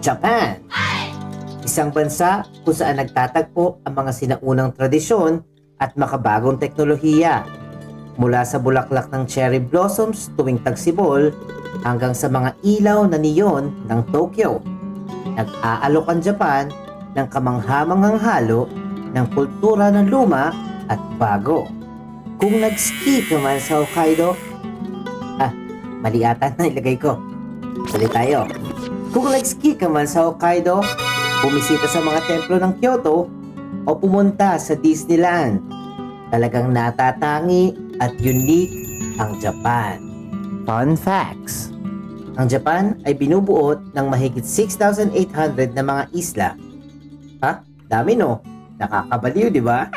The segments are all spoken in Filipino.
Japan. Isang bansa kung saan nagtatagpo ang mga sinaunang tradisyon at makabagong teknolohiya. Mula sa bulaklak ng cherry blossoms tuwing tagsibol hanggang sa mga ilaw na neon ng Tokyo. Nag-aalok ang Japan ng kamanghamanghang halo ng kultura ng luma at bago. Kung nag-ski ka man sa Hokkaido, mali ata na ilagay ko. Tuloy tayo. Kung nag-ski ka man sa Hokkaido, bumisita sa mga templo ng Kyoto, o pumunta sa Disneyland, talagang natatangi at unique ang Japan. Fun facts. Ang Japan ay binubuo ng mahigit 6,800 na mga isla. Dami no? Nakakabaliw, di ba?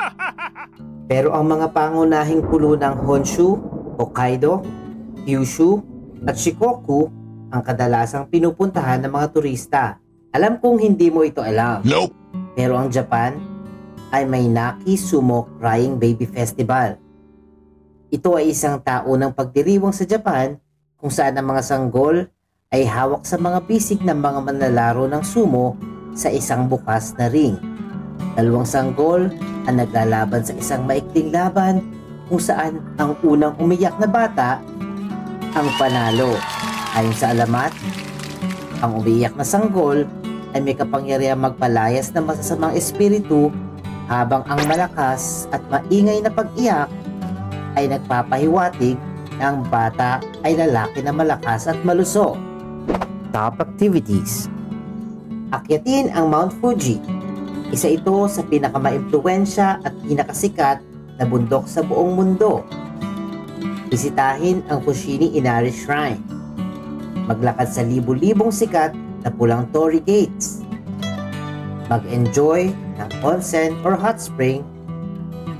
Pero ang mga pangunahing pulo ng Honshu, Hokkaido, Kyushu, at Shikoku ang kadalasang pinupuntahan ng mga turista. Alam kong hindi mo ito alam. Nope. Pero ang Japan ay may Naki Sumo Crying Baby Festival. Ito ay isang taunang pagdiriwang sa Japan kung saan ang mga sanggol ay hawak sa mga bisig ng mga manlalaro ng sumo sa isang bukas na ring. Dalawang sanggol ang naglalaban sa isang maikling laban kung saan ang unang umiyak na bata ang panalo. Ayon sa alamat, ang umiyak na sanggol ay may kapangyarihang magpalayas ng masasamang espiritu, habang ang malakas at maingay na pag-iyak ay nagpapahiwatig na ang bata ay lalaki na malakas at malusog. Top activities. Akyatin ang Mount Fuji. Isa ito sa pinakamaimpluwensya at pinakasikat na bundok sa buong mundo. Bisitahin ang Fushimi Inari Shrine. Maglakad sa libu-libong sikat na pulang torii gates. Mag-enjoy ng onsen or hot spring.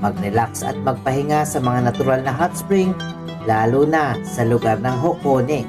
Mag-relax at magpahinga sa mga natural na hot spring, lalo na sa lugar ng Hakone.